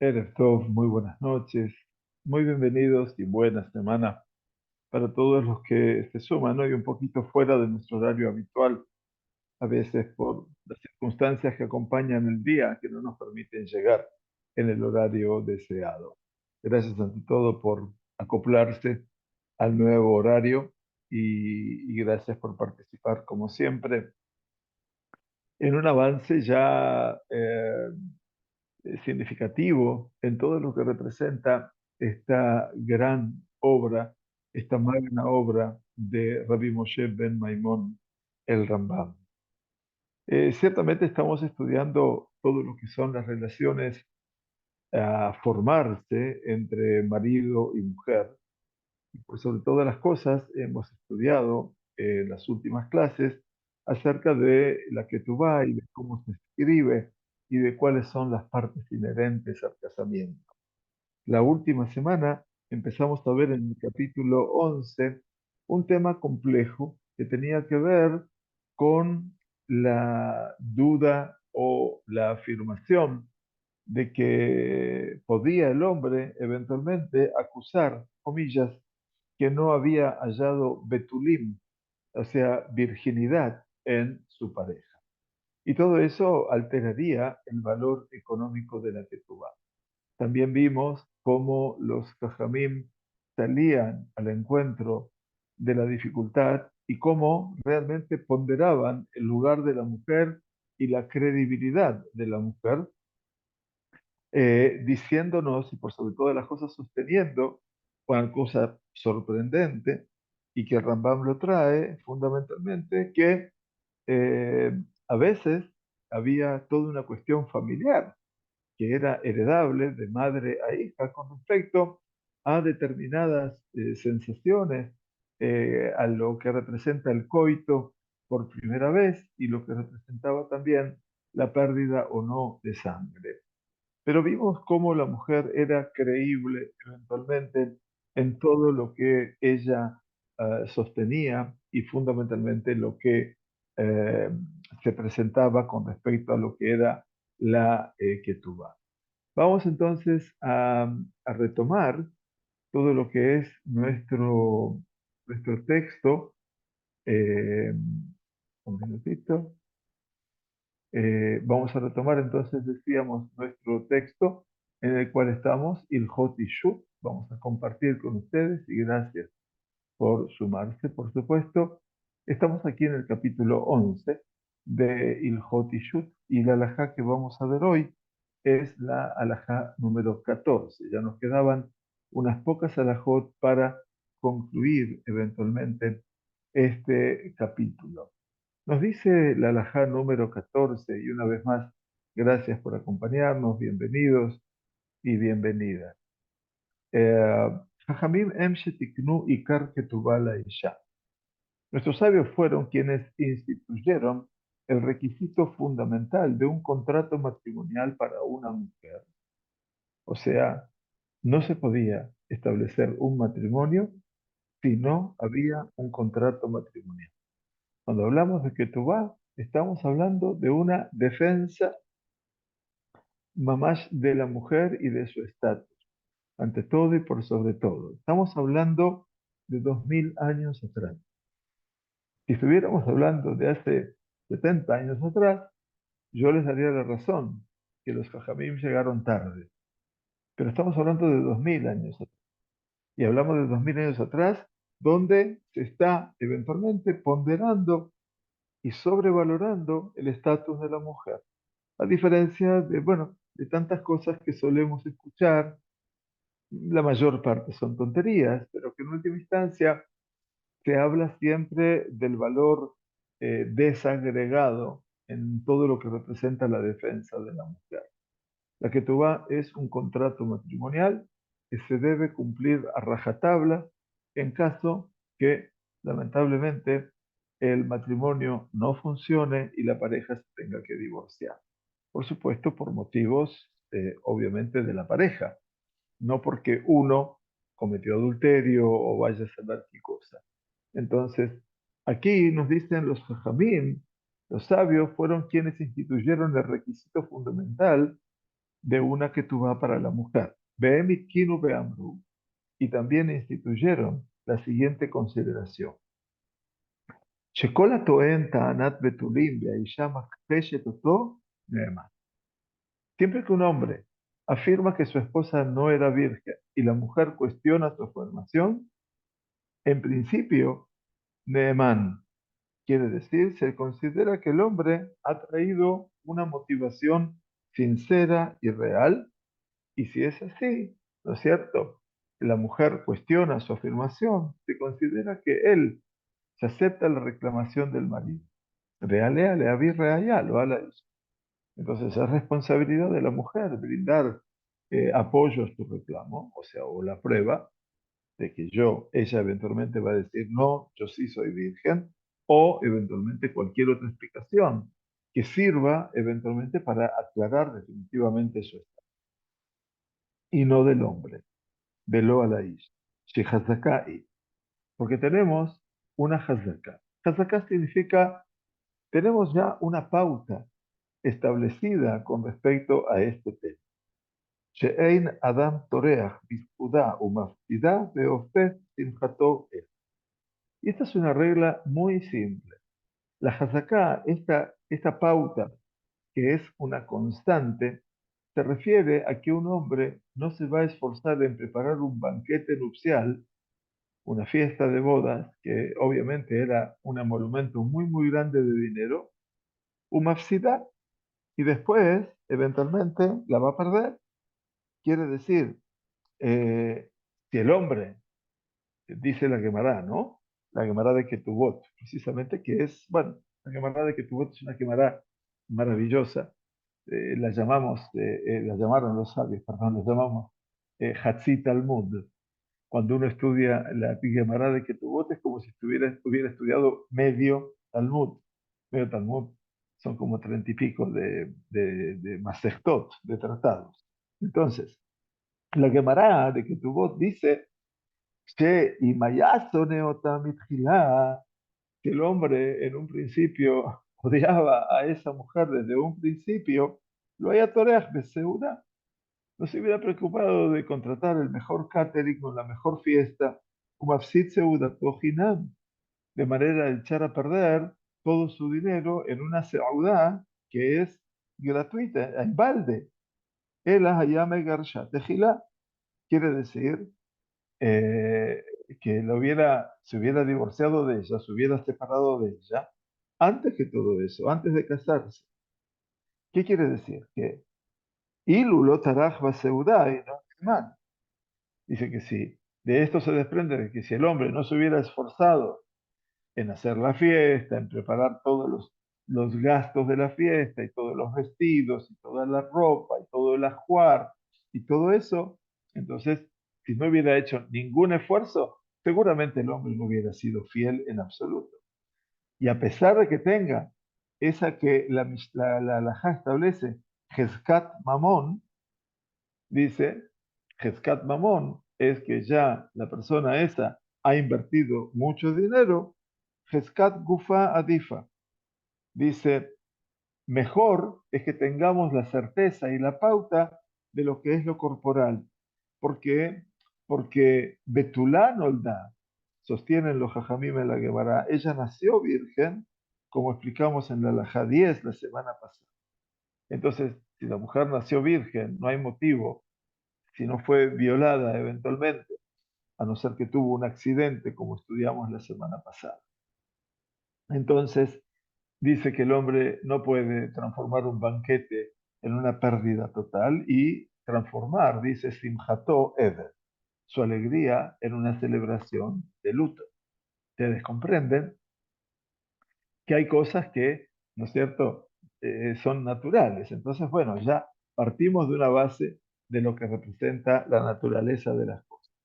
Erev Tov, muy buenas noches, muy bienvenidos y buena semana para todos los que se suman hoy un poquito fuera de nuestro horario habitual, a veces por las circunstancias que acompañan el día que no nos permiten llegar en el horario deseado. Gracias ante todo por acoplarse al nuevo horario y gracias por participar como siempre en un avance ya significativo en todo lo que representa esta gran obra, esta magna obra de Rabbi Moshe ben Maimón, el Rambam. Ciertamente estamos estudiando todo lo que son las relaciones a formarse entre marido y mujer. Y por sobre todas las cosas hemos estudiado en las últimas clases acerca de la Ketubá y de cómo se escribe y de cuáles son las partes inherentes al casamiento. La última semana empezamos a ver en el capítulo 11 un tema complejo que tenía que ver con la duda o la afirmación de que podía el hombre eventualmente acusar, comillas, que no había hallado betulim, o sea, virginidad en su pareja. Y todo eso alteraría el valor económico de la ketubá. También vimos cómo los Jajamim salían al encuentro de la dificultad y cómo realmente ponderaban el lugar de la mujer y la credibilidad de la mujer, diciéndonos y por sobre todas las cosas sosteniendo una cosa sorprendente y que el Rambam lo trae fundamentalmente, que eh, a veces había toda una cuestión familiar que era heredable de madre a hija con respecto a determinadas sensaciones, a lo que representa el coito por primera vez y lo que representaba también la pérdida o no de sangre. Pero vimos cómo la mujer era creíble eventualmente en todo lo que ella sostenía y fundamentalmente lo que eh, se presentaba con respecto a lo que era la ketubá. Vamos entonces a retomar todo lo que es nuestro texto. eh, un minutito. Vamos a retomar entonces, decíamos, nuestro texto en el cual estamos, Ilhot Ishut. Vamos a compartir con ustedes y gracias por sumarse, por supuesto. Estamos aquí en el capítulo 11 de Ilhot Ishut y la alajá que vamos a ver hoy es la alajá número 14. Ya nos quedaban unas pocas alajot para concluir eventualmente este capítulo. Nos dice la alajá número 14 y una vez más, gracias por acompañarnos, bienvenidos y bienvenidas. Jajamim em shetiknu ikar ketubá la isha. Nuestros sabios fueron quienes instituyeron el requisito fundamental de un contrato matrimonial para una mujer. O sea, no se podía establecer un matrimonio si no había un contrato matrimonial. Cuando hablamos de ketubá, estamos hablando de una defensa mamash de la mujer y de su estatus, ante todo y por sobre todo. Estamos hablando de 2000 años atrás. Si estuviéramos hablando de hace 70 años atrás, yo les daría la razón, que los Jajamim llegaron tarde. Pero estamos hablando de 2000 años atrás. Y hablamos de 2000 años atrás, donde se está eventualmente ponderando y sobrevalorando el estatus de la mujer. A diferencia de, bueno, de tantas cosas que solemos escuchar, la mayor parte son tonterías, pero que en última instancia se habla siempre del valor desagregado en todo lo que representa la defensa de la mujer. La ketubá es un contrato matrimonial que se debe cumplir a rajatabla en caso que, lamentablemente, el matrimonio no funcione y la pareja se tenga que divorciar. Por supuesto, por motivos, obviamente, de la pareja, no porque uno cometió adulterio o vaya a saber qué cosa. Entonces, aquí nos dicen los jajamim, los sabios fueron quienes instituyeron el requisito fundamental de una ketubá para la mujer. Vehem itkinu beamru, y también instituyeron la siguiente consideración. שכל הטוען טענת בתולים והאישה מכחשת אותו, נאמן. Siempre que un hombre afirma que su esposa no era virgen y la mujer cuestiona su afirmación, en principio, Neemán quiere decir, se considera que el hombre ha traído una motivación sincera y real, y si es así, ¿no es cierto? La mujer cuestiona su afirmación, se considera que él se acepta la reclamación del marido. Realea le avi reaya, lo ala. Entonces es responsabilidad de la mujer brindar apoyo a su reclamo, o sea, o la prueba de que ella eventualmente va a decir, no, yo sí soy virgen, o eventualmente cualquier otra explicación que sirva eventualmente para aclarar definitivamente su estado. Y no del hombre, velo a la ish, shehazakai, porque tenemos una hazaká. Hazaká significa, tenemos ya una pauta establecida con respecto a este tema. She'ein Adam toreach bizkuda umafsida beofet simchato el. Y esta es una regla muy simple. La hazaká, esta pauta, que es una constante, se refiere a que un hombre no se va a esforzar en preparar un banquete nupcial, una fiesta de bodas, que obviamente era un emolumento muy, muy grande de dinero, umafsida, y después, eventualmente, la va a perder. Quiere decir, eh, si el hombre, dice la Gemara, ¿no? La Gemara de Ketubot, precisamente, que es, bueno, la Gemara de Ketubot es una Gemara maravillosa. La llamaron los sabios, perdón, la llamamos Hatzit Talmud. Cuando uno estudia la Gemara de Ketubot es como si hubiera estudiado medio Talmud. Medio Talmud son como 30 y pico de Masechtot, de tratados. Entonces, la Gemara de Ketubot dice y Mayazo Neotamitjilá, que el hombre en un principio odiaba a esa mujer desde un principio, lo haya toreaj de Seudá. No se hubiera preocupado de contratar el mejor catering con la mejor fiesta, como Afsid Seuda Tojinam, de manera de echar a perder todo su dinero en una Seudá que es gratuita, en balde. El Hayame Garsha Tejilá quiere decir eh, que se hubiera divorciado de ella, se hubiera separado de ella, antes que todo eso, antes de casarse. ¿Qué quiere decir? Que Ilu lo taraj baseudai, no man. Dice que sí. De esto se desprende de que si el hombre no se hubiera esforzado en hacer la fiesta, en preparar todos los gastos de la fiesta y todos los vestidos y toda la ropa y todo el ajuar y todo eso, entonces, si no hubiera hecho ningún esfuerzo, seguramente el hombre no hubiera sido fiel en absoluto. Y a pesar de que tenga esa que la halajá establece, Jezcat Mamón, dice, Jezcat Mamón es que ya la persona esa ha invertido mucho dinero, Jezcat Gufa Adifa. Dice, mejor es que tengamos la certeza y la pauta de lo que es lo corporal. ¿Por qué? Porque Betulá Nolda, sostienen los Jajamim en la Gemara, ella nació virgen, como explicamos en la Alajá 10 la semana pasada. Entonces, si la mujer nació virgen, no hay motivo, si no fue violada eventualmente, a no ser que tuvo un accidente, como estudiamos la semana pasada. Entonces, dice que el hombre no puede transformar un banquete en una pérdida total y transformar, dice Simchato Eder, su alegría en una celebración de luto. Ustedes comprenden que hay cosas que, ¿no es cierto?, son naturales. Entonces, bueno, ya partimos de una base de lo que representa la naturaleza de las cosas.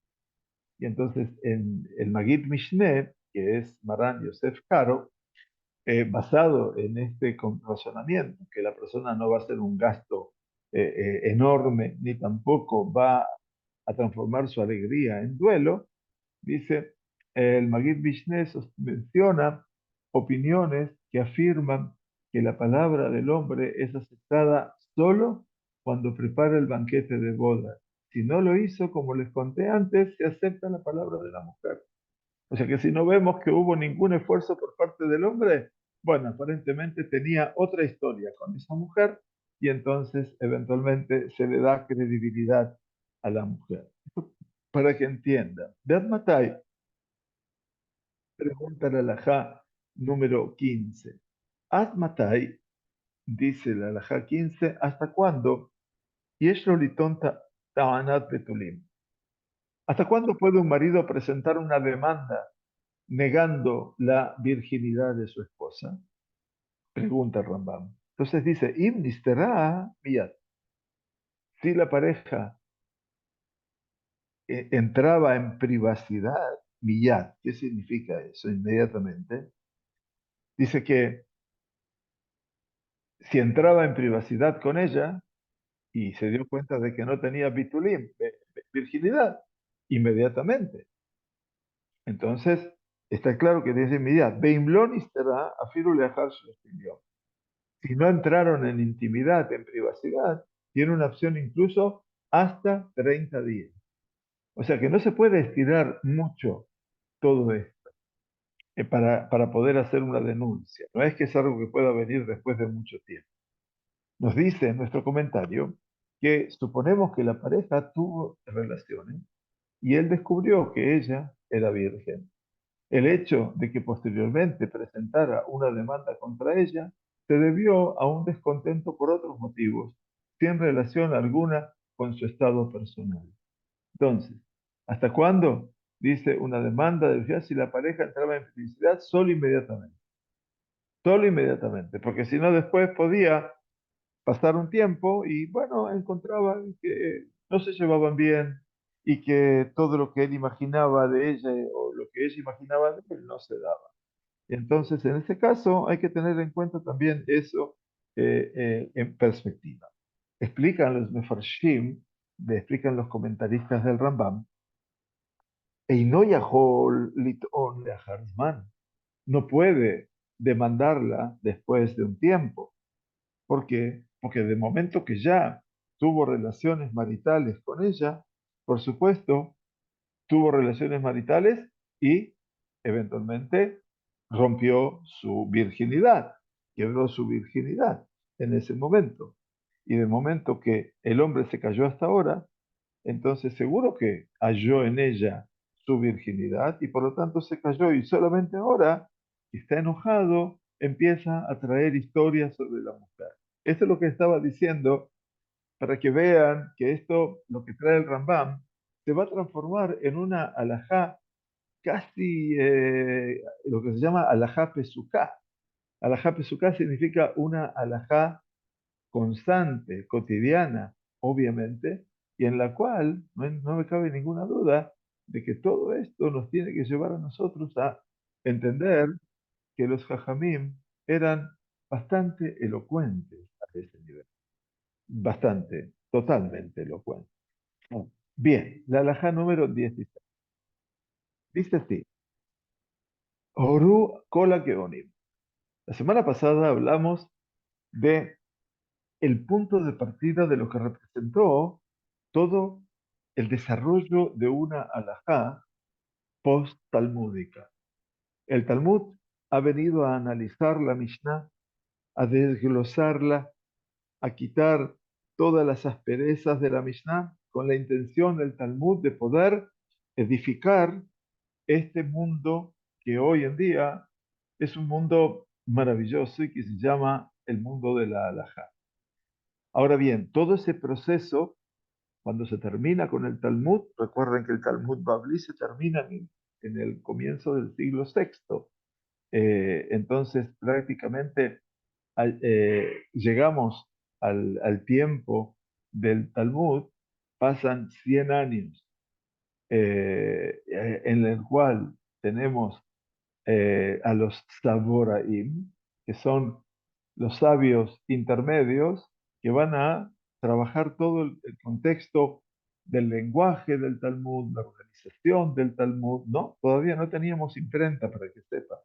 Y entonces, en el Magid Mishneh, que es Maran Yosef Karo, basado en este razonamiento, que la persona no va a hacer un gasto enorme, ni tampoco va a transformar su alegría en duelo, dice, el Magid Mishneh menciona opiniones que afirman que la palabra del hombre es aceptada solo cuando prepara el banquete de boda. Si no lo hizo, como les conté antes, se acepta la palabra de la mujer. O sea que si no vemos que hubo ningún esfuerzo por parte del hombre, bueno, aparentemente tenía otra historia con esa mujer y entonces eventualmente se le da credibilidad a la mujer. Para que entiendan. Beat Matai pregunta la alajá número 15. Ad Matai, dice la alajá 15, ¿hasta cuándo? Y es Lolitón Ta'anat Betulim. ¿Hasta cuándo puede un marido presentar una demanda negando la virginidad de su esposa? Pregunta Rambam. Entonces dice, Im nistera miyat. Si la pareja entraba en privacidad, miyat, ¿qué significa eso? Inmediatamente. Dice que si entraba en privacidad con ella y se dio cuenta de que no tenía bitulim, virginidad, inmediatamente. Entonces, está claro que dice miyat. Beimlon nistera afiru leachar shelo. Si no entraron en intimidad, en privacidad, tiene una opción incluso hasta 30 días. O sea que no se puede estirar mucho todo esto para poder hacer una denuncia. No es que es algo que pueda venir después de mucho tiempo. Nos dice en nuestro comentario que suponemos que la pareja tuvo relaciones y él descubrió que ella era virgen. El hecho de que posteriormente presentara una demanda contra ella se debió a un descontento por otros motivos, sin relación alguna con su estado personal. Entonces, ¿hasta cuándo? Dice una demanda de fianza si la pareja entraba en felicidad solo inmediatamente, porque si no después podía pasar un tiempo y bueno, encontraban que no se llevaban bien y que todo lo que él imaginaba de ella o lo que ella imaginaba de él no se daba. Entonces, en ese caso, hay que tener en cuenta también eso en perspectiva. Explican los Mefarshim, explican los comentaristas del Rambam, Eino yahol lit'on le'achar zman. No puede demandarla después de un tiempo. ¿Por qué? Porque de momento que ya tuvo relaciones maritales con ella, por supuesto, tuvo relaciones maritales y eventualmente rompió su virginidad, quebró su virginidad en ese momento. Y de momento que el hombre se cayó hasta ahora, entonces seguro que halló en ella su virginidad y por lo tanto se cayó y solamente ahora que está enojado empieza a traer historias sobre la mujer. Esto es lo que estaba diciendo para que vean que esto, lo que trae el Rambam, se va a transformar en una alajá casi lo que se llama alajá pesuká. Alajá pesuká significa una alajá constante, cotidiana, obviamente, y en la cual no me cabe ninguna duda de que todo esto nos tiene que llevar a nosotros a entender que los jajamim eran bastante elocuentes a ese nivel, bastante, totalmente elocuentes. Bien, la alajá número 16. Dice así, Oru Kola Keonim. La semana pasada hablamos de el punto de partida de lo que representó todo el desarrollo de una alajá post-talmúdica. El Talmud ha venido a analizar la Mishnah, a desglosarla, a quitar todas las asperezas de la Mishnah con la intención del Talmud de poder edificar este mundo que hoy en día es un mundo maravilloso y que se llama el mundo de la halajá. Ahora bien, todo ese proceso, cuando se termina con el Talmud, recuerden que el Talmud Babli se termina en el comienzo del siglo sexto. Entonces, prácticamente llegamos al tiempo del Talmud, pasan 100 años en el cual tenemos a los Saboraim, que son los sabios intermedios que van a trabajar todo el contexto del lenguaje del Talmud, la organización del Talmud, ¿no? Todavía no teníamos imprenta para que sepa,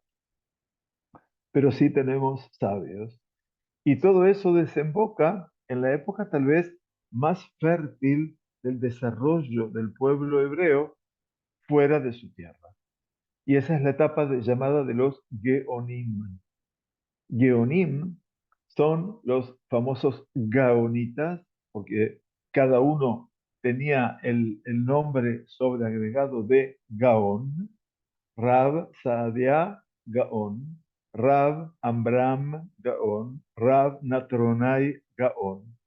pero sí tenemos sabios. Y todo eso desemboca en la época tal vez más fértil del desarrollo del pueblo hebreo fuera de su tierra. Y esa es la etapa llamada de los Geonim. Geonim son los famosos Gaonitas, porque cada uno tenía el nombre sobreagregado de Gaón. Rab Saadia Gaón, Rab Amram Gaón, Rab Natronai Gaón.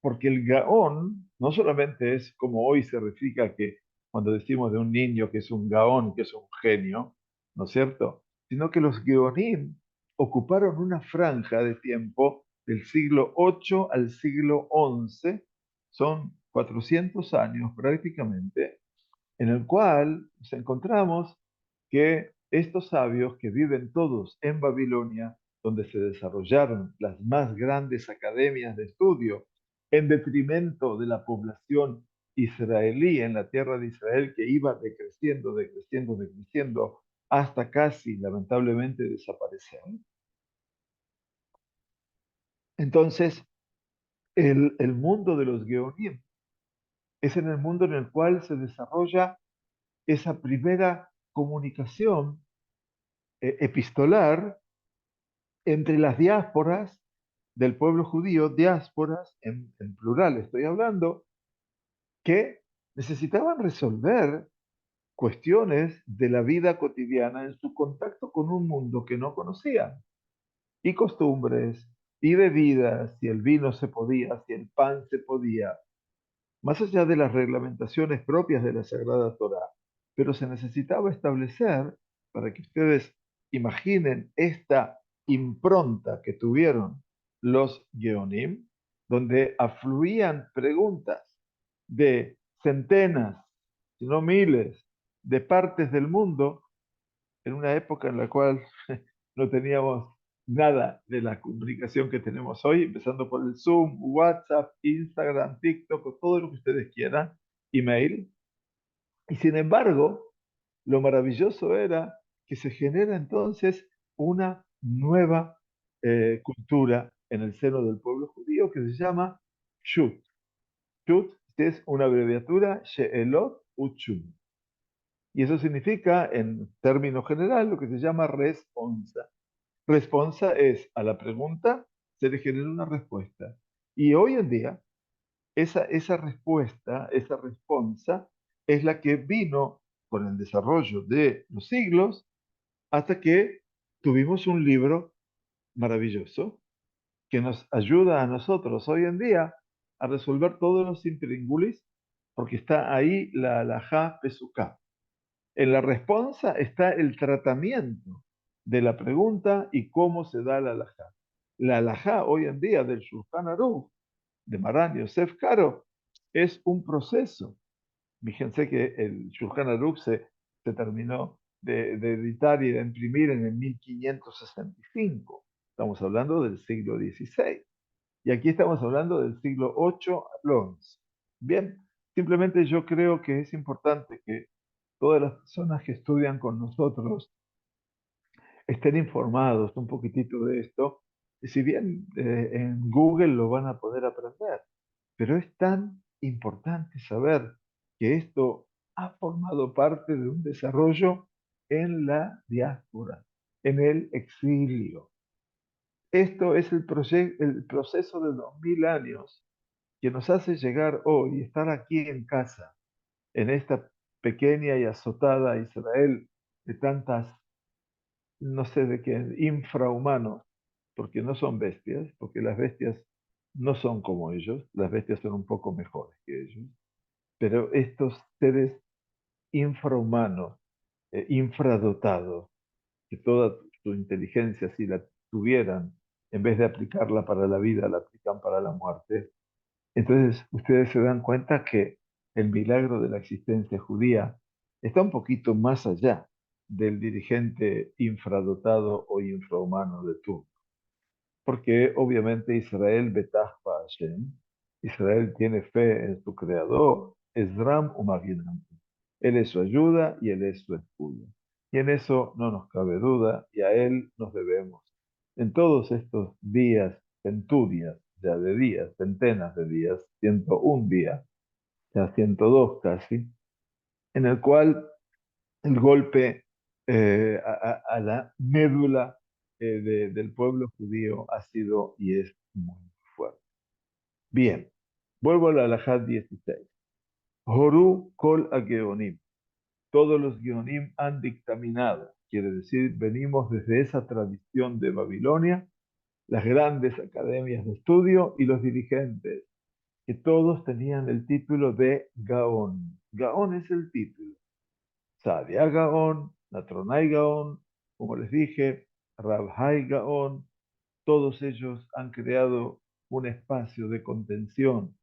Porque el Gaón no solamente es como hoy se refiere a que cuando decimos de un niño que es un Gaón, que es un genio, ¿no es cierto? Sino que los Geonim ocuparon una franja de tiempo del siglo 8 al siglo 11, son 400 años prácticamente, en el cual nos encontramos que estos sabios que viven todos en Babilonia, donde se desarrollaron las más grandes academias de estudio, en detrimento de la población israelí en la tierra de Israel que iba decreciendo, decreciendo, decreciendo, hasta casi lamentablemente desaparecer. Entonces, el mundo de los Geonim es en el mundo en el cual se desarrolla esa primera comunicación epistolar entre las diásporas del pueblo judío, diásporas en plural estoy hablando, que necesitaban resolver cuestiones de la vida cotidiana en su contacto con un mundo que no conocían, y costumbres, y bebidas, si el vino se podía, si el pan se podía, más allá de las reglamentaciones propias de la Sagrada Torá. Pero se necesitaba establecer, para que ustedes imaginen esta impronta que tuvieron los Geonim, donde afluían preguntas de centenas, si no miles, de partes del mundo, en una época en la cual no teníamos nada de la comunicación que tenemos hoy, empezando por el Zoom, WhatsApp, Instagram, TikTok, o todo lo que ustedes quieran, email. Y sin embargo, lo maravilloso era que se genera entonces una nueva cultura en el seno del pueblo judío que se llama Shut. Shut es una abreviatura, She'elot Uchum. Y eso significa, en términos general, lo que se llama responsa. Responsa es a la pregunta, se le genera una respuesta. Y hoy en día, esa respuesta, esa responsa, es la que vino con el desarrollo de los siglos hasta que tuvimos un libro maravilloso que nos ayuda a nosotros hoy en día a resolver todos los intríngulis, porque está ahí la halajá pesuká. En la respuesta está el tratamiento de la pregunta y cómo se da la halajá. La halajá hoy en día del Shulchan Aruch, de Maran Yosef Karo, es un proceso. Fíjense que el Shulchan Aruch se terminó de editar y de imprimir en el 1565. Estamos hablando del siglo XVI. Y aquí estamos hablando del siglo VIII al XI. Bien, simplemente yo creo que es importante que todas las personas que estudian con nosotros estén informados un poquitito de esto. Y si bien en Google lo van a poder aprender, pero es tan importante saber que esto ha formado parte de un desarrollo en la diáspora, en el exilio. Esto es el proceso de 2000 años que nos hace llegar hoy, estar aquí en casa, en esta pequeña y azotada Israel de tantas, no sé de qué, infrahumanos, porque no son bestias, porque las bestias no son como ellos, las bestias son un poco mejores que ellos, pero estos seres infrahumanos, infradotados, que toda su inteligencia, si la tuvieran, en vez de aplicarla para la vida, la aplican para la muerte. Entonces, ustedes se dan cuenta que el milagro de la existencia judía está un poquito más allá del dirigente infradotado o infrahumano de turno. Porque obviamente Israel betach Hashem, Israel tiene fe en su creador, Esdram Umaginam. Él es su ayuda y él es su escudo. Y en eso no nos cabe duda y a él nos debemos. En todos estos días, centurias, ya de días, centenas de días, 101 días, ya 102 casi, en el cual el golpe a la médula del pueblo judío ha sido y es muy fuerte. Bien, vuelvo a la Halajá 16. Horú kol ageonim. Todos los geonim han dictaminado, quiere decir, venimos desde esa tradición de Babilonia, las grandes academias de estudio y los dirigentes, que todos tenían el título de Gaón. Gaón es el título. Sadia Gaón, Natronai Gaón, como les dije, Rabhai Gaón, todos ellos han creado un espacio de contención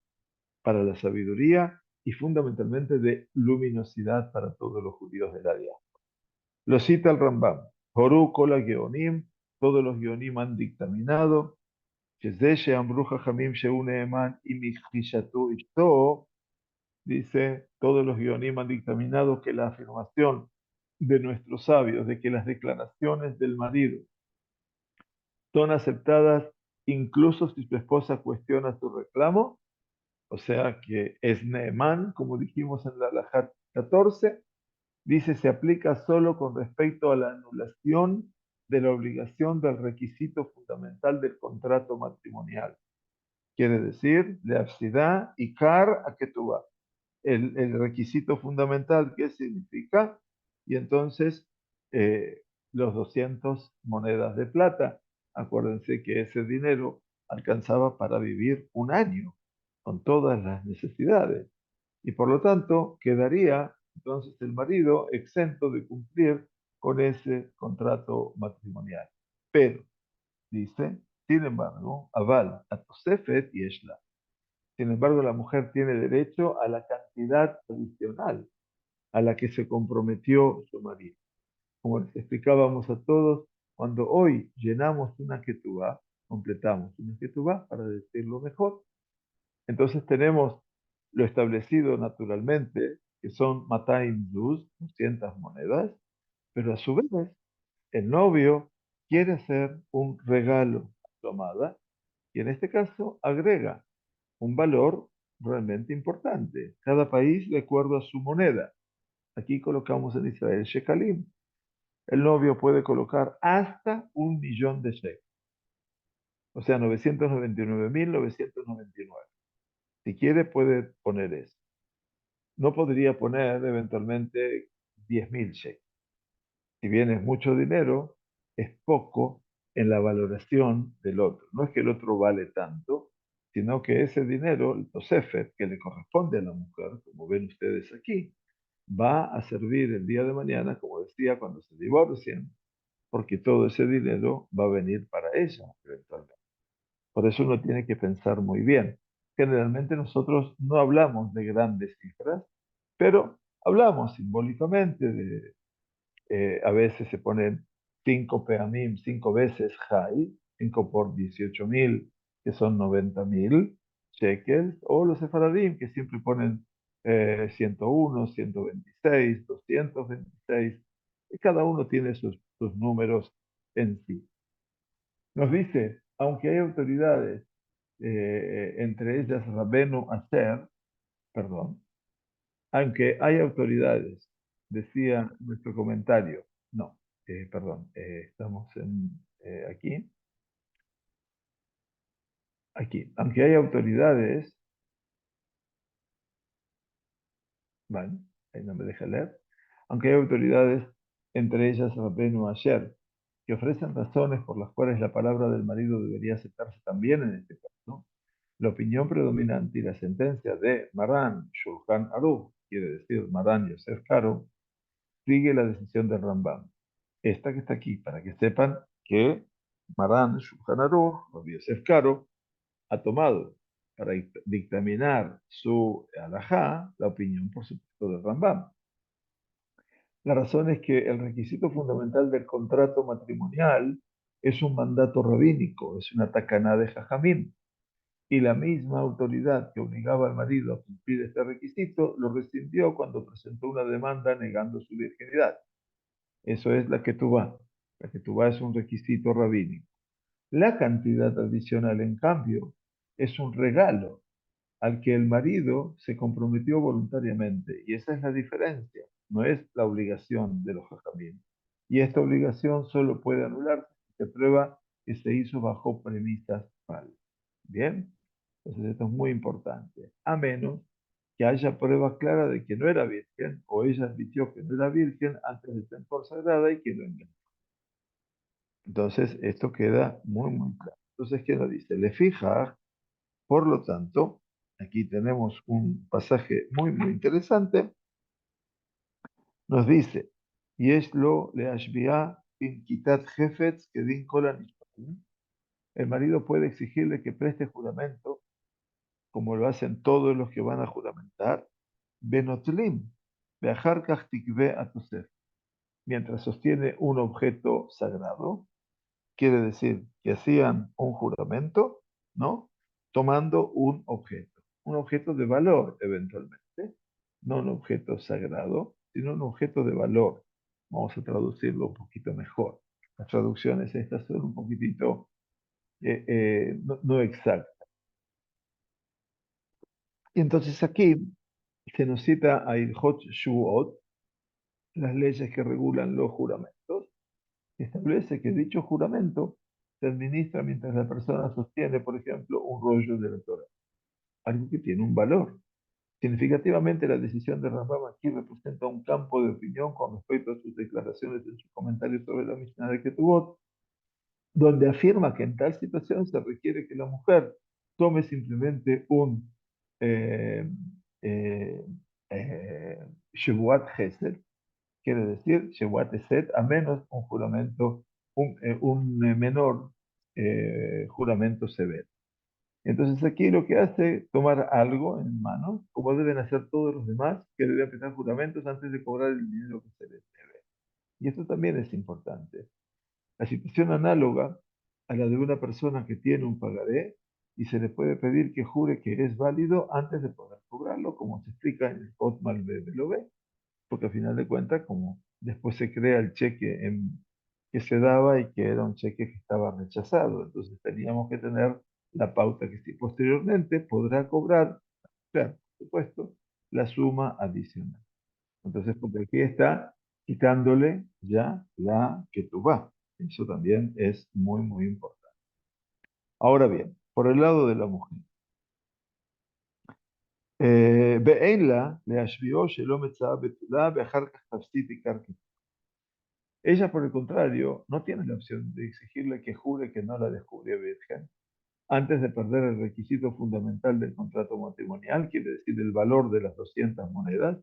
para la sabiduría y fundamentalmente de luminosidad para todos los judíos del área. Lo cita el Rambam. Horú kola geonim, todos los geonim han dictaminado, שזה שאמרו חכמים שהוא נאמן עם מכחישתו אשתו, dice, todos los geonim han dictaminado que la afirmación de nuestros sabios de que las declaraciones del marido son aceptadas incluso si su esposa cuestiona su reclamo, o sea que es Neemán, como dijimos en la Halajá 14, dice se aplica solo con respecto a la anulación de la obligación del requisito fundamental del contrato matrimonial. Quiere decir, leafsidá y kar a ketubá. El requisito fundamental, ¿qué significa? Y entonces los 200 monedas de plata. Acuérdense que ese dinero alcanzaba para vivir un año con todas las necesidades. Y por lo tanto, quedaría entonces el marido exento de cumplir con ese contrato matrimonial. Pero, dice, sin embargo, aval a Tosefet y Eshla. Sin embargo, la mujer tiene derecho a la cantidad adicional a la que se comprometió su marido. Como les explicábamos a todos, cuando hoy llenamos una ketubá, completamos una ketubá, para decirlo mejor, entonces tenemos lo establecido naturalmente, que son 200 monedas, pero a su vez el novio quiere hacer un regalo a su amada y en este caso agrega un valor realmente importante. Cada país de acuerdo a su moneda. Aquí colocamos en Israel shekalim. El novio puede colocar hasta 1.000.000 de shekels, o sea, 999.999. Si quiere, puede poner eso. No podría poner eventualmente 10.000 shekels. Si bien es mucho dinero, es poco en la valoración del otro. No es que el otro vale tanto, sino que ese dinero, el tosefet, que le corresponde a la mujer, como ven ustedes aquí, va a servir el día de mañana, como decía, cuando se divorcien, porque todo ese dinero va a venir para ella eventualmente. Por eso uno tiene que pensar muy bien. Generalmente nosotros no hablamos de grandes cifras, pero hablamos simbólicamente de, a veces se ponen 5 peamim, 5 veces jai, 5 por 18.000, que son 90.000 shekels, o los sefaradim, que siempre ponen 101, 126, 226, y cada uno tiene sus números en sí. Nos dice, aunque hay autoridades, entre ellas Rabenu Asher, perdón, aunque hay autoridades, decía nuestro comentario, no, perdón, estamos aquí, aunque hay autoridades, bueno, ahí no me deja leer, aunque hay autoridades, entre ellas Rabenu Asher, que ofrecen razones por las cuales la palabra del marido debería aceptarse también en este caso, la opinión predominante y la sentencia de Maran Shulchan Aruch, quiere decir Maran Yosef Karo, sigue la decisión del Rambam. Esta que está aquí, para que sepan que Maran Shulchan Aruch, Rabbi Yosef Karo, ha tomado para dictaminar su alajá la opinión, por supuesto, del Rambam. La razón es que el requisito fundamental del contrato matrimonial es un mandato rabínico, es una tacaná de Jajamín. Y la misma autoridad que obligaba al marido a cumplir este requisito lo rescindió cuando presentó una demanda negando su virginidad. Eso es la ketubá. La ketubá es un requisito rabínico. La cantidad adicional, en cambio, es un regalo al que el marido se comprometió voluntariamente. Y esa es la diferencia, no es la obligación de los jajamim. Y esta obligación solo puede anularse si se prueba que se hizo bajo premisas falsas. ¿Bien? Entonces esto es muy importante. A menos que haya prueba clara de que no era virgen, o ella admitió que no era virgen antes de ser consagrada y que lo engañó. Entonces esto queda muy, muy claro. Entonces, ¿qué nos dice? Le fija, por lo tanto, aquí tenemos un pasaje muy, muy interesante. Nos dice, Yesh lo le ashbiah in kitat jefetz kedin kol hanishbatim". El marido puede exigirle que preste juramento, como lo hacen todos los que van a juramentar, benotlim, beachar kach tikve atosef, mientras sostiene un objeto sagrado. Quiere decir que hacían un juramento, ¿no? Tomando un objeto de valor eventualmente, no un objeto sagrado, sino un objeto de valor. Vamos a traducirlo un poquito mejor. Las traducciones estas son un poquitito no exactas. Y entonces aquí se nos cita a Ilhot Shuot, las leyes que regulan los juramentos, establece que dicho juramento se administra mientras la persona sostiene, por ejemplo, un rollo de la Torah, algo que tiene un valor. Significativamente, la decisión de Rambam aquí representa un campo de opinión con respecto a sus declaraciones en sus comentarios sobre la Mishnah de Ketubot, donde afirma que en tal situación se requiere que la mujer tome simplemente un eh, eh, eh, Shevuat Chesed, quiere decir Shevuat Eset, a menos un juramento, un menor juramento severo. Entonces aquí lo que hace es tomar algo en mano, como deben hacer todos los demás, que deben prestar juramentos antes de cobrar el dinero que se les debe. Y esto también es importante. La situación análoga a la de una persona que tiene un pagaré y se le puede pedir que jure que es válido antes de poder cobrarlo, como se explica en el Otmal Belové, porque al final de cuentas, como después se crea el cheque que se daba y que era un cheque que estaba rechazado, entonces teníamos que tener la pauta que si posteriormente podrá cobrar, claro, por supuesto, la suma adicional. Entonces, porque aquí está quitándole ya la que tú vas. Eso también es muy, muy importante. Ahora bien, por el lado de la mujer. Be'enla leashvio shelo metzah betula be'achar kach tafsit ikar. Ella, por el contrario, no tiene la opción de exigirle que jure que no la descubrió virgen antes de perder el requisito fundamental del contrato matrimonial, quiere decir el valor de las 200 monedas,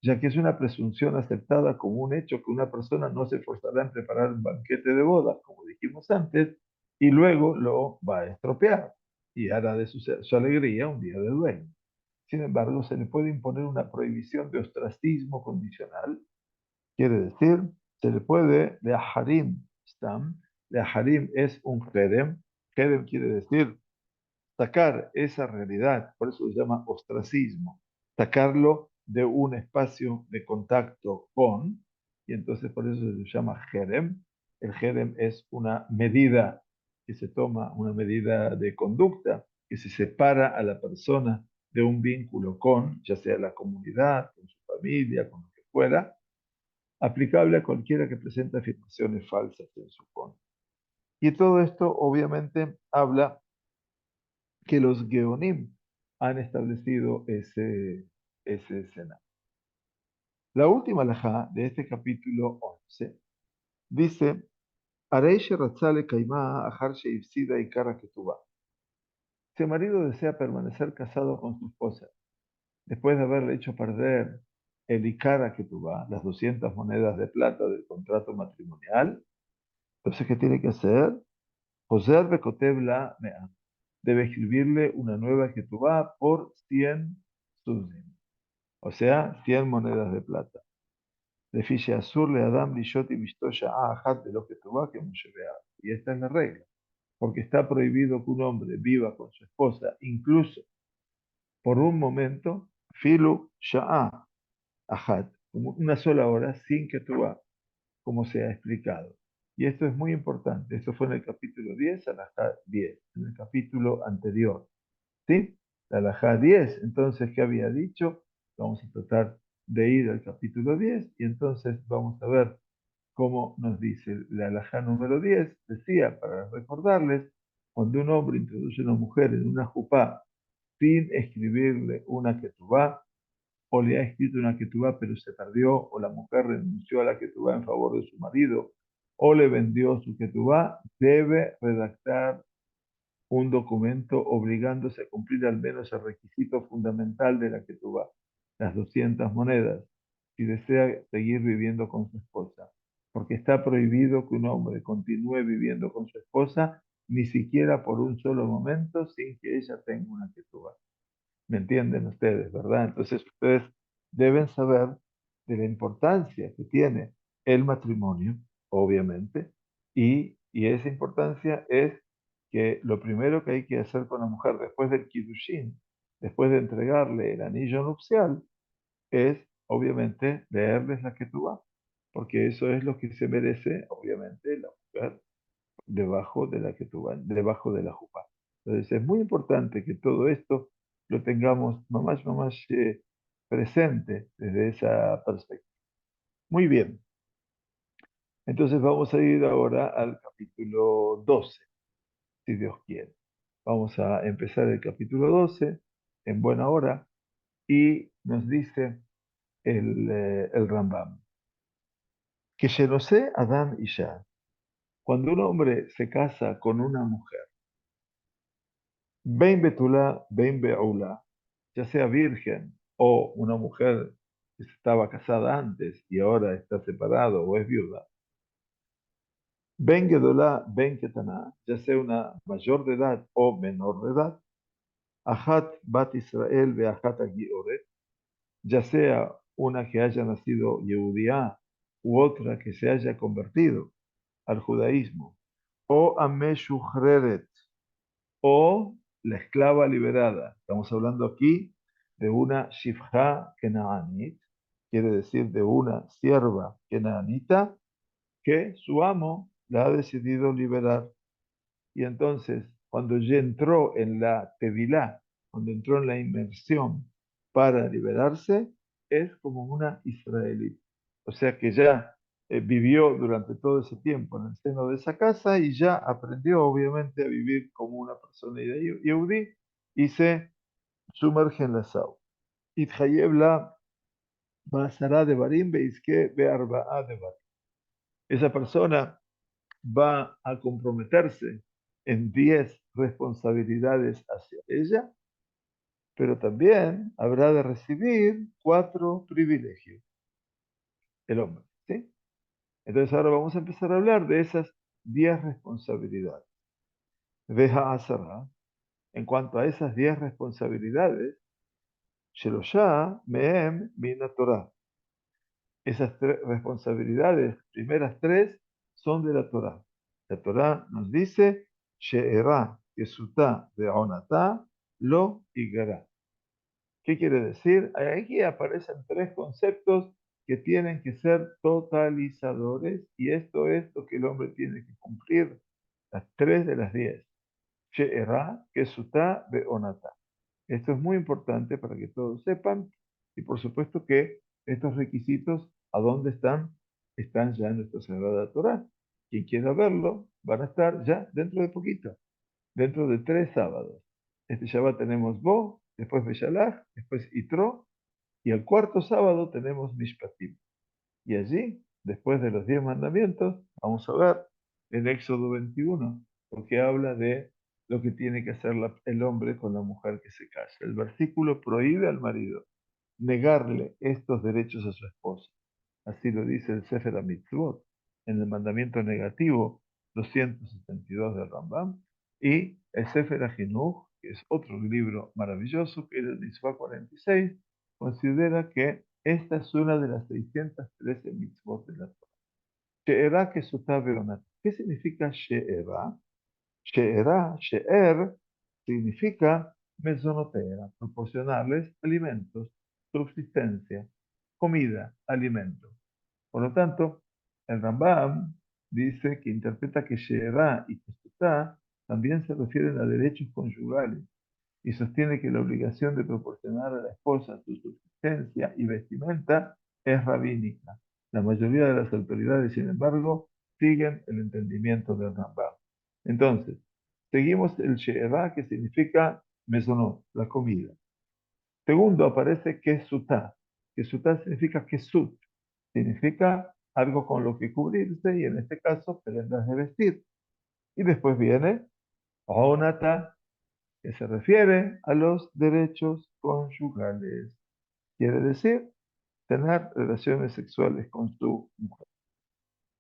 ya que es una presunción aceptada como un hecho que una persona no se esforzará en preparar un banquete de bodas, como dijimos antes, y luego lo va a estropear y hará de su alegría un día de duelo. Sin embargo, se le puede imponer una prohibición de ostracismo condicional. Quiere decir, se le puede, de harim stam, de harim es un hedem quiere decir sacar esa realidad, por eso se llama ostracismo, sacarlo de un espacio de contacto con, y entonces por eso se llama hedem. El hedem es una medida que se toma, una medida de conducta, que se separa a la persona de un vínculo con, ya sea la comunidad, con su familia, con lo que fuera, aplicable a cualquiera que presente afirmaciones falsas en su contra. Y todo esto obviamente habla que los Geonim han establecido ese escenario. La última alajá de este capítulo 11 dice, Areish Ratzale Kaimá Ahar Sheifsida y Kara Ketubá. Si el marido desea permanecer casado con su esposa después de haberle hecho perder el Ikara Ketubá, las 200 monedas de plata del contrato matrimonial, entonces, ¿qué tiene que hacer? Joser Bekotev la Mea. Debe escribirle una nueva Ketubá por 100 sudim, o sea, 100 monedas de plata. Le fiche Asur le Adam Lishot y Mistosha Ahat de lo Ketubá que Moshe. Y esta es la regla, porque está prohibido que un hombre viva con su esposa, incluso por un momento, Filu Sha'a Ahat, como una sola hora, sin Ketubá, como se ha explicado. Y esto es muy importante. Esto fue en el capítulo 10 a la 10, en el capítulo anterior. ¿sí? La halajá 10. Entonces, ¿qué había dicho? Vamos a tratar de ir al capítulo 10 y entonces vamos a ver cómo nos dice la halajá número 10. Decía, para recordarles, cuando un hombre introduce a una mujer en una jupá sin escribirle una ketubá, o le ha escrito una ketubá pero se perdió, o la mujer renunció a la ketubá en favor de su marido, o le vendió su ketubá, debe redactar un documento obligándose a cumplir al menos el requisito fundamental de la ketubá, las 200 monedas, si desea seguir viviendo con su esposa, porque está prohibido que un hombre continúe viviendo con su esposa ni siquiera por un solo momento sin que ella tenga una ketubá. ¿Me entienden ustedes, verdad? Entonces ustedes deben saber de la importancia que tiene el matrimonio, obviamente, y esa importancia es que lo primero que hay que hacer con la mujer después del kiddushin, después de entregarle el anillo nupcial, es obviamente leerles la ketubá, porque eso es lo que se merece, obviamente, la mujer debajo de la debajo de la jupá. Entonces es muy importante que todo esto lo tengamos más presente desde esa perspectiva. Muy bien, entonces vamos a ir ahora al capítulo 12, si Dios quiere. Vamos a empezar el capítulo 12 en buena hora y nos dice el Rambam, que Shenosé Adam y Isha, cuando un hombre se casa con una mujer, Ben Betulá, Ben Beulá, ya sea virgen o una mujer que estaba casada antes y ahora está separado o es viuda, Ben Gedolá, Ben Ketaná, ya sea una mayor de edad o menor de edad, Ajat Bat Israel ve Ajat Agioret, ya sea una que haya nacido Yehudiá u otra que se haya convertido al judaísmo, o Ameshuchreret, o la esclava liberada. Estamos hablando aquí de una shifja kenaanit, quiere decir de una sierva kenaanita que su amo la ha decidido liberar. Y entonces, cuando ya entró en la tevilá, cuando entró en la inmersión para liberarse, es como una israelita. O sea que ya vivió durante todo ese tiempo en el seno de esa casa y ya aprendió obviamente a vivir como una persona yehudí y se sumerge en la sauna. Ithayev la basará de barim beizke be'arba'a de barim. Esa persona va a comprometerse en 10 responsabilidades hacia ella, pero también habrá de recibir 4 privilegios, el hombre, ¿sí? Entonces ahora vamos a empezar a hablar de esas 10 responsabilidades. Deja Asara, en cuanto a esas 10 responsabilidades, Sheloshá Mehem Mina Torah. Esas responsabilidades, primeras 3, son de la Torah. La Torah nos dice, She'erá, Kesutá, Be'onatá, Lo y Gará. ¿Qué quiere decir? Aquí aparecen 3 conceptos que tienen que ser totalizadores y esto es lo que el hombre tiene que cumplir, las 3 de las 10. She'erá, Kesutá, Be'onatá. Esto es muy importante para que todos sepan y por supuesto que estos requisitos, ¿a dónde están? Están ya en nuestra Sagrada Torah. Quien quiera verlo, van a estar ya dentro de poquito, dentro de 3 sábados. Este Shabbat tenemos Bo, después Beshalach, después Itro, y el cuarto sábado tenemos Mishpatim. Y allí, después de los 10 mandamientos, vamos a ver el Éxodo 21, porque habla de lo que tiene que hacer el hombre con la mujer que se casa. El versículo prohíbe al marido negarle estos derechos a su esposa. Así lo dice el Sefer HaMitzvot, en el mandamiento negativo 272 del Rambam, y el Sefer HaJinuch, que es otro libro maravilloso, que es el Mitzvah 46, considera que esta es una de las 613 mitzvot de la Torah. She'erá que sutabeonat. ¿Qué significa She'erá? She'erá, She'er, significa mesonotera, proporcionarles alimentos, subsistencia, comida, alimento. Por lo tanto, el Rambam dice que interpreta que She'erá y Kesutá también se refieren a derechos conyugales y sostiene que la obligación de proporcionar a la esposa su subsistencia y vestimenta es rabínica. La mayoría de las autoridades, sin embargo, siguen el entendimiento del Rambam. Entonces, seguimos el She'evá, que significa mesonot, la comida. Segundo, aparece Kesutá. Kesutá significa Kesut, significa algo con lo que cubrirse y en este caso prendas de vestir. Y después viene Onata, que se refiere a los derechos conyugales. Quiere decir tener relaciones sexuales con su mujer.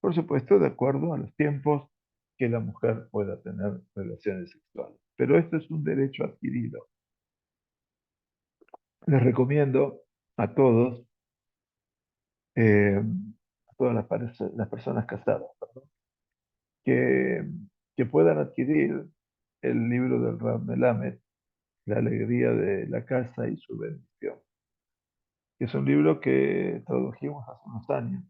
Por supuesto, de acuerdo a los tiempos que la mujer pueda tener relaciones sexuales. Pero esto es un derecho adquirido. Les recomiendo a todos, a todas las personas casadas, perdón, que, que puedan adquirir el libro del Rab Melamed, La alegría de la casa y su bendición, que es un libro que tradujimos hace unos años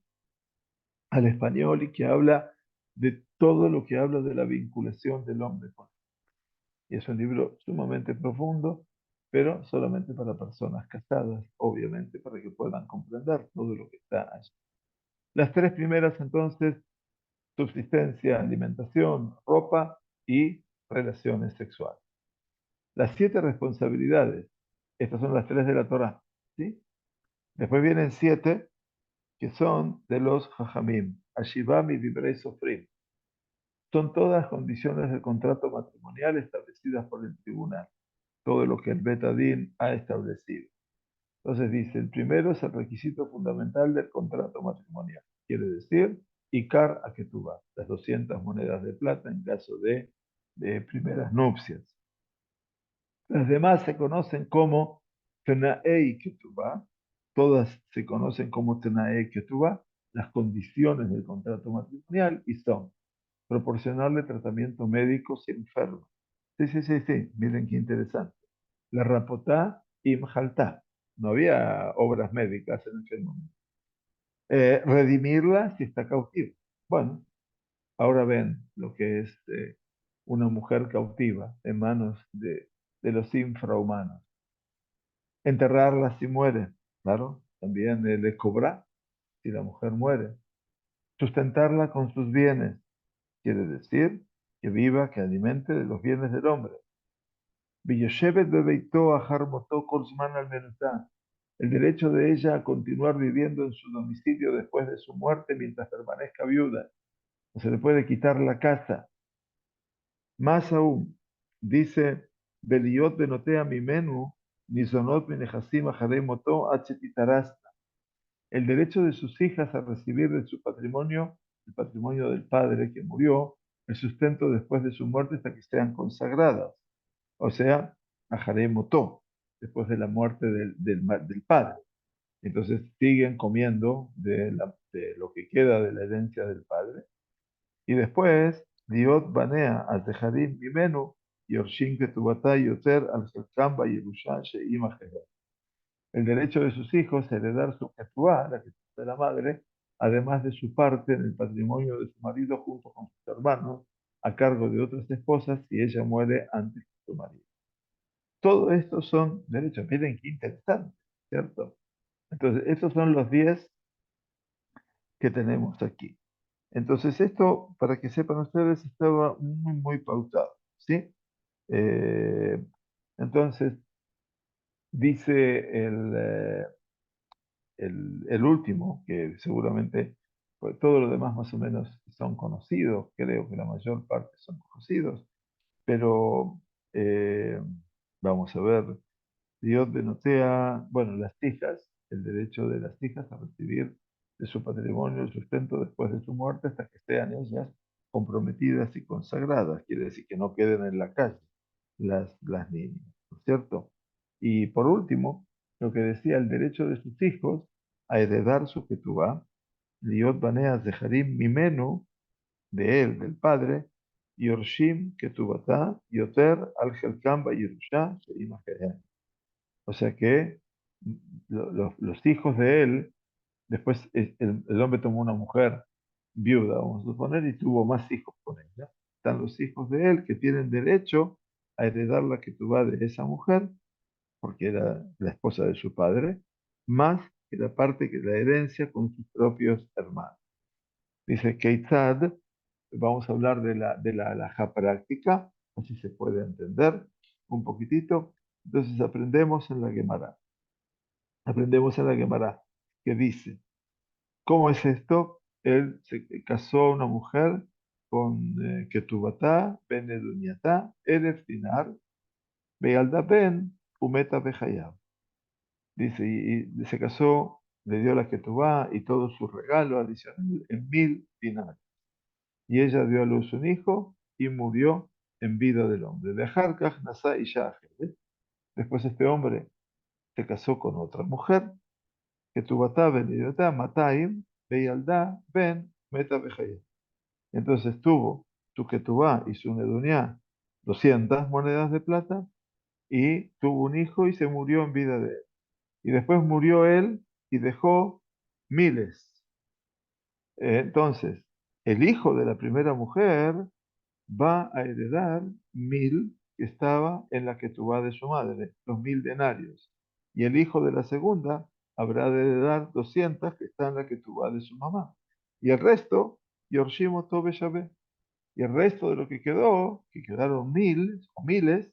al español y que habla de todo lo que habla de la vinculación del hombre con él. Y es un libro sumamente profundo, pero solamente para personas casadas, obviamente, para que puedan comprender todo lo que está allí. Las tres primeras, entonces, subsistencia, alimentación, ropa y relaciones sexuales. Las 7 responsabilidades, estas son las 3 de la Torá, ¿sí? Después vienen 7 que son de los Jajamim, Ashibam y Dibrei Sofrim. Son todas condiciones del contrato matrimonial establecidas por el tribunal, todo lo que el Betadín ha establecido. Entonces dice, el primero es el requisito fundamental del contrato matrimonial, quiere decir, Ikar a Ketubá, las 200 monedas de plata en caso de primeras nupcias. Las demás se conocen como Tenaei Ketubá, todas se conocen como Tenaei Ketubá, las condiciones del contrato matrimonial, y son proporcionarle tratamiento médico si enfermo. Sí, sí, sí, sí, miren qué interesante. La rapotá y mjaltá. No había obras médicas en aquel momento. Redimirla si está cautiva. Bueno, ahora ven lo que es una mujer cautiva en manos de los infrahumanos. Enterrarla si muere, claro, también le cobra si la mujer muere. Sustentarla con sus bienes, quiere decir que viva, que alimente de los bienes del hombre. Villoshevet bebeitó a Harmotó Korsman al Menutá, el derecho de ella a continuar viviendo en su domicilio después de su muerte mientras permanezca viuda. No se le puede quitar la casa. Más aún, dice, Beliot benotea mimenu, nisonot benehasim ajaremotó achetitarasta. El derecho de sus hijas a recibir de su patrimonio, el patrimonio del padre que murió, el sustento después de su muerte hasta que sean consagradas. O sea, ajaremotó, después de la muerte del padre. Entonces siguen comiendo de lo que queda de la herencia del padre. Y después, Diot banea al tejarim mimenu, yorshin ketubata yoter al selkamba yerusha she'im el derecho de sus hijos a heredar su ketubá, la ketubá de la madre, además de su parte en el patrimonio de su marido junto con sus hermanos, a cargo de otras esposas si ella muere antes que su marido. Todo esto son derechos. Miren qué interesante, ¿cierto? Entonces, estos son los 10 que tenemos aquí. Entonces, esto, para que sepan ustedes, estaba muy, muy pautado, ¿sí? Eh, entonces, dice el último, que seguramente pues, todo lo demás más o menos son conocidos, creo que la mayor parte son conocidos, pero vamos a ver, Dios denotea, bueno, las hijas, el derecho de las hijas a recibir de su patrimonio el sustento después de su muerte hasta que sean ellas comprometidas y consagradas, quiere decir que no queden en la calle las niñas, ¿no es cierto? Y por último, lo que decía el derecho de sus hijos a heredar su ketubá, Liot Baneas de Harim Mimenu, de él, del padre, Yorshim Ketubata, Yoter al Helkam Yerusha, Sheim Akehem. O sea que los hijos de él, después el hombre tomó una mujer viuda, vamos a suponer, y tuvo más hijos con ella. Están los hijos de él que tienen derecho a heredar la ketubá de esa mujer, porque era la esposa de su padre, más que la parte que la herencia con sus propios hermanos. Dice Keitzad, vamos a hablar de la halajá práctica, así se puede entender un poquitito. Entonces aprendemos en la Gemara, que dice, ¿cómo es esto? Él se casó una mujer con Ketubata, Ben Eduñatá, Eref Dinar, Bealda Ben, Umeta Bejayab. Dice, y se casó, le dio la Ketubá y todo su regalo adicional en 1000 dinars. Y ella dio a luz un hijo y murió en vida del hombre. De Harkaj, Nasa y Shahel. Después este hombre se casó con otra mujer, Ketubata Ben Eduñatá, Mataim, Bealda Ben, Meta Bejayab. Entonces tuvo su Ketubá y su Neduñá 200 monedas de plata y tuvo un hijo y se murió en vida de él. Y después murió él y dejó miles. Entonces, el hijo de la primera mujer va a heredar 1000 que estaba en la Ketubá de su madre, los 1000 denarios. Y el hijo de la segunda habrá de heredar 200 que están en la Ketubá de su mamá. Y el resto, Yorshimo Tobe Shabé. Y el resto de lo que quedó, que quedaron 1000 o miles,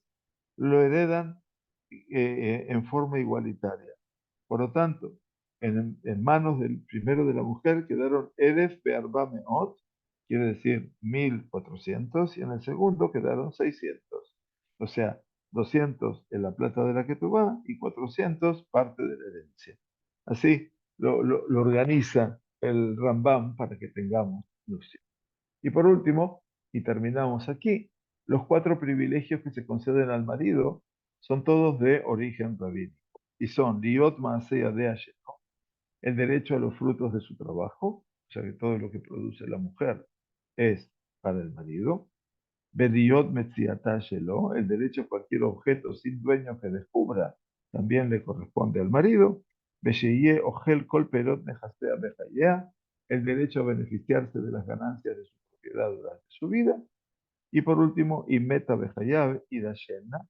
lo heredan en forma igualitaria. Por lo tanto, en manos del primero de la mujer quedaron Edef Be'arba Meot, quiere decir 1400, y en el segundo quedaron 600. O sea, 200 en la plata de la Ketubá y 400 parte de la herencia. Así lo organiza el Rambam para que tengamos noción. Y por último, y terminamos aquí, los 4 privilegios que se conceden al marido son todos de origen rabínico. Y son Liot Maasea de Asheno, el derecho a los frutos de su trabajo, o sea que todo lo que produce la mujer es para el marido. Bediot Metziatá Shelo, el derecho a cualquier objeto sin dueño que descubra, también le corresponde al marido. Besheye Ogel Kol Perot Nejastea Bejayea, el derecho a beneficiarse de las ganancias de su propiedad durante su vida. Y por último, Imeta Bejayab y Dashena,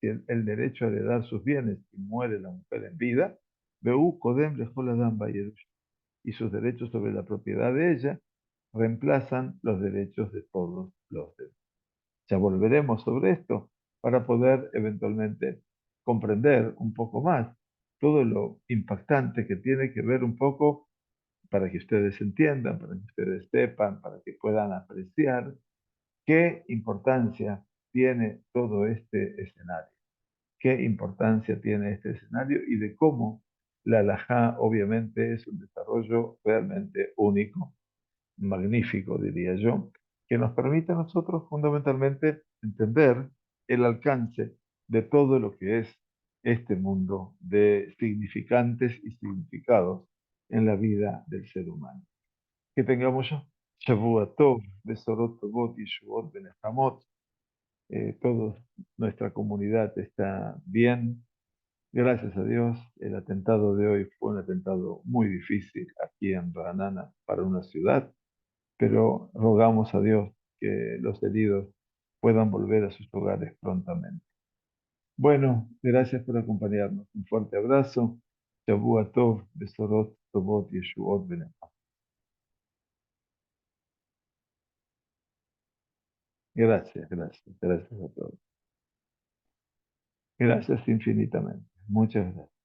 el derecho a heredar sus bienes si muere la mujer en vida. Beu Kodem Lejol Adam Bayerush, y sus derechos sobre la propiedad de ella reemplazan los derechos de todos los demás. Ya volveremos sobre esto para poder eventualmente comprender un poco más todo lo impactante que tiene que ver un poco para que ustedes entiendan, para que ustedes sepan, para que puedan apreciar qué importancia tiene todo este escenario, qué importancia tiene este escenario y de cómo la halajá obviamente es un desarrollo realmente único, magnífico, diría yo, que nos permite a nosotros fundamentalmente entender el alcance de todo lo que es este mundo de significantes y significados en la vida del ser humano. Que tengamos Shavua Tov, Besorot Tovot y Shuot Benehamot. Toda nuestra comunidad está bien. Gracias a Dios, el atentado de hoy fue un atentado muy difícil aquí en Ranana para una ciudad, pero rogamos a Dios que los heridos puedan volver a sus hogares prontamente. Bueno, gracias por acompañarnos. Un fuerte abrazo. Shavua Tov, Besorot Tovot y Shuot Benehamot. Gracias a todos. Gracias infinitamente. Muchas gracias.